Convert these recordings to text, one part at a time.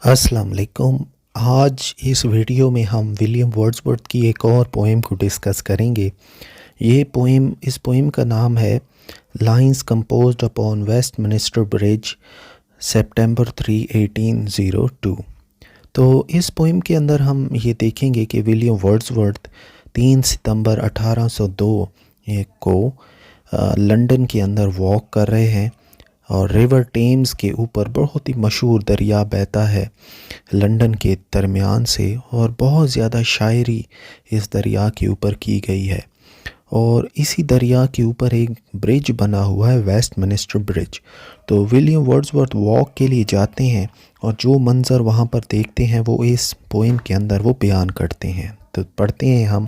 अस्सलाम वालेकुम। आज इस वीडियो में हम विलियम वर्ड्सवर्थ की एक और पोएम को डिस्कस करेंगे। इस पोएम का नाम है lines composed upon Westminster bridge सितंबर 3, 1802। तो इस पोएम के अंदर हम ये देखेंगे कि विलियम वर्ड्सवर्थ 3 सितंबर 1802 को लंदन के अंदर वॉक कर रहे हैं और रिवर टेम्स के ऊपर बहुत ही मशहूर दरिया बहता है लंदन के दरमियान से, और बहुत ज़्यादा शायरी इस दरिया के ऊपर की गई है। और इसी दरिया के ऊपर एक ब्रिज बना हुआ है, वेस्टमिनिस्टर ब्रिज। तो विलियम वर्ड्सवर्थ वॉक के लिए जाते हैं और जो मंज़र वहाँ पर देखते हैं वो इस पोएम के अंदर वो बयान करते हैं। तो पढ़ते हैं हम।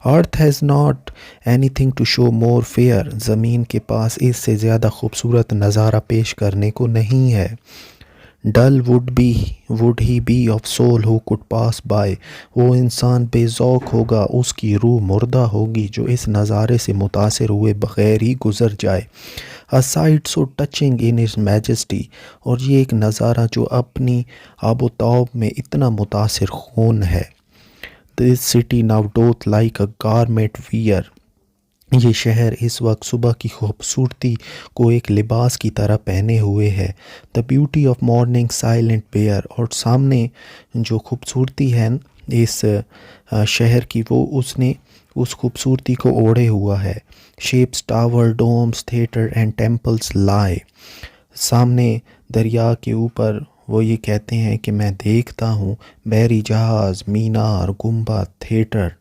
Earth has not anything to show more fair, ज़मीन के पास इससे ज़्यादा खूबसूरत नज़ारा पेश करने को नहीं है। Dull would he be of soul who could pass by, वो इंसान बेज़ौक़ होगा, उसकी रूह मुर्दा होगी जो इस नज़ारे से मुतासिर हुए बग़ैर ही गुज़र जाए। A sight so touching in is majesty, और ये एक नज़ारा जो अपनी आबोताब में इतना मुतासिर खून है। This city now doth like a garment wear, ये शहर इस वक्त सुबह की खूबसूरती को एक लिबास की तरह पहने हुए है। The beauty of morning silent bare, और सामने जो खूबसूरती है इस शहर की वो उसने उस खूबसूरती को ओढ़े हुआ है। Shapes tower domes theatres and temples lie, सामने दरिया के ऊपर वो ये कहते हैं कि मैं देखता हूँ बहरी जहाज़, मीनार, गुंबद, थिएटर,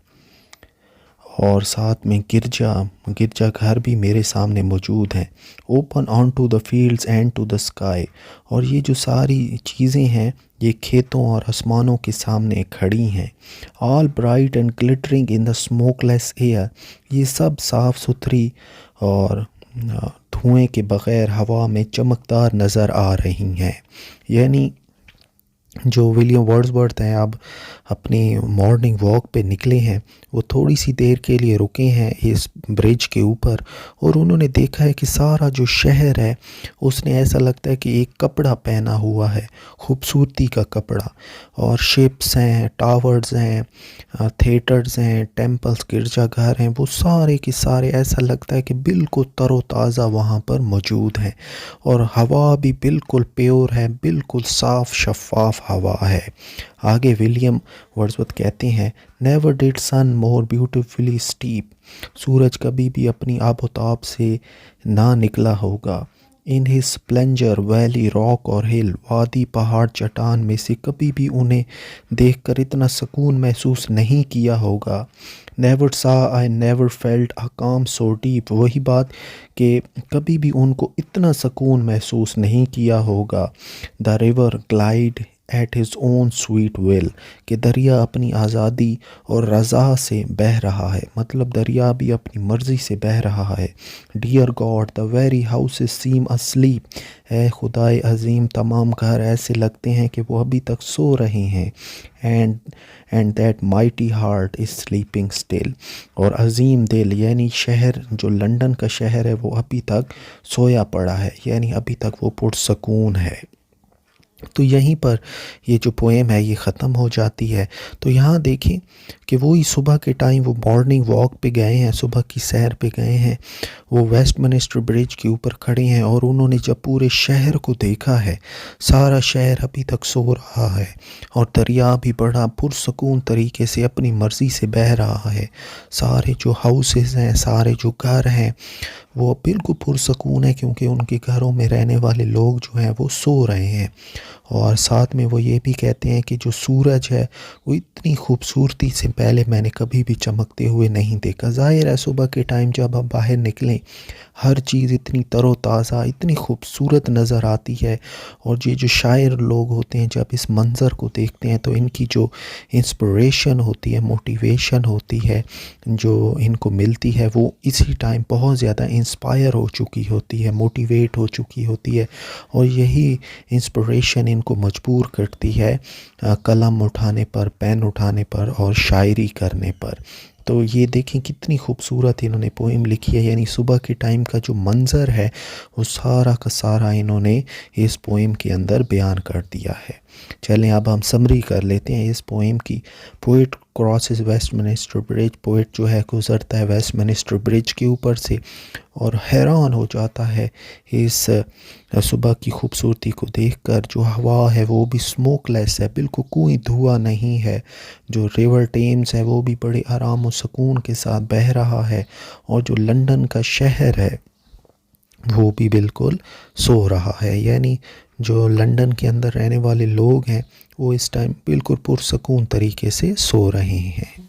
और साथ में गिरजा घर भी मेरे सामने मौजूद हैं। Open unto the fields and to the sky, और ये जो सारी चीज़ें हैं ये खेतों और आसमानों के सामने खड़ी हैं। All bright and glittering in the smokeless air, ये सब साफ़ सुथरी और धुएं के बग़ैर हवा में चमकदार नज़र आ रही हैं। यानी जो विलियम वर्ड्सवर्थ हैं अब अपनी मॉर्निंग वॉक पे निकले हैं, वो थोड़ी सी देर के लिए रुके हैं इस ब्रिज के ऊपर, और उन्होंने देखा है कि सारा जो शहर है उसने ऐसा लगता है कि एक कपड़ा पहना हुआ है, खूबसूरती का कपड़ा। और शिप्स हैं, टावर्स हैं, थिएटर्स हैं, टेम्पल्स, गिरजाघर हैं, वो सारे के सारे ऐसा लगता है कि बिल्कुल तरोताज़ा वहाँ पर मौजूद हैं। और हवा भी बिल्कुल प्योर है, बिल्कुल साफ़ शफाफ हवा है। आगे विलियम वर्ड्सवर्थ कहते हैं, never did sun more beautifully steep, सूरज कभी भी अपनी आबोताब से ना निकला होगा। In his splendour valley rock और हिल, वादी पहाड़ चट्टान में से कभी भी उन्हें देखकर इतना सुकून महसूस नहीं किया होगा। नेवर सा आई नेवर फेल्ट अ काम सो डीप, वही बात कि कभी भी उनको इतना सुकून महसूस नहीं किया होगा। The river glide at his own sweet will, कि दरिया अपनी आज़ादी और रज़ा से बह रहा है, मतलब दरिया भी अपनी मर्ज़ी से बह रहा है। Dear God the very houses seem asleep, है खुदाए अज़ीम तमाम घर ऐसे लगते हैं कि वो अभी तक सो रहे हैं। And that mighty heart is sleeping still, और अज़ीम दिल यानी शहर जो लंदन का शहर है वो अभी तक सोया पड़ा है, यानी अभी तक वो पुरसकून है। तो यहीं पर ये जो पोएम है ये ख़त्म हो जाती है। तो यहाँ देखें कि वही सुबह के टाइम वो मॉर्निंग वॉक पे गए हैं, सुबह की सैर पे गए हैं, वो वेस्टमिनिस्टर ब्रिज के ऊपर खड़े हैं, और उन्होंने जब पूरे शहर को देखा है, सारा शहर अभी तक सो रहा है और दरिया भी बड़ा पुरसकून तरीके से अपनी मर्ज़ी से बह रहा है। सारे जो हाउसेस हैं, सारे जो घर हैं वो बिल्कुल पुरसकून है, क्योंकि उनके घरों में रहने वाले लोग जो हैं वो सो रहे हैं। और साथ में वो ये भी कहते हैं कि जो सूरज है वो इतनी खूबसूरती से पहले मैंने कभी भी चमकते हुए नहीं देखा। ज़ाहिर है सुबह के टाइम जब आप बाहर निकलें हर चीज़ इतनी तरोताज़ा, इतनी खूबसूरत नज़र आती है। और ये जो शायर लोग होते हैं जब इस मंज़र को देखते हैं तो इनकी जो इंस्पिरेशन होती है, मोटिवेशन होती है जो इनको मिलती है, वो इसी टाइम बहुत ज़्यादा इंस्पायर हो चुकी होती है, मोटिवेट हो चुकी होती है। और यही इंस्पिरेशन इनको मजबूर करती है कलम उठाने पर, पेन उठाने पर और शायरी करने पर। तो ये देखें कितनी खूबसूरत इन्होंने पोएम लिखी है, यानी सुबह के टाइम का जो मंज़र है वो सारा का सारा इन्होंने इस पोएम के अंदर बयान कर दिया है। چلیں اب ہم سمری کر لیتے ہیں اس پوئم کی. پوئٹ کراسز ویسٹ منسٹر برج. پوئٹ جو ہے گزرتا ہے ویسٹ منسٹر برج کے اوپر سے اور حیران ہو جاتا ہے اس صبح کی خوبصورتی کو دیکھ کر. جو ہوا ہے وہ بھی اسموک لیس ہے، بالکل کوئی دھواں نہیں ہے. جو ریور ٹیمز ہے وہ بھی بڑے آرام و سکون کے ساتھ بہہ رہا ہے، اور جو لندن کا شہر ہے وہ بھی بالکل سو رہا ہے. یعنی جو لندن کے اندر رہنے والے لوگ ہیں وہ اس ٹائم بالکل پرسکون طریقے سے سو رہے ہیں.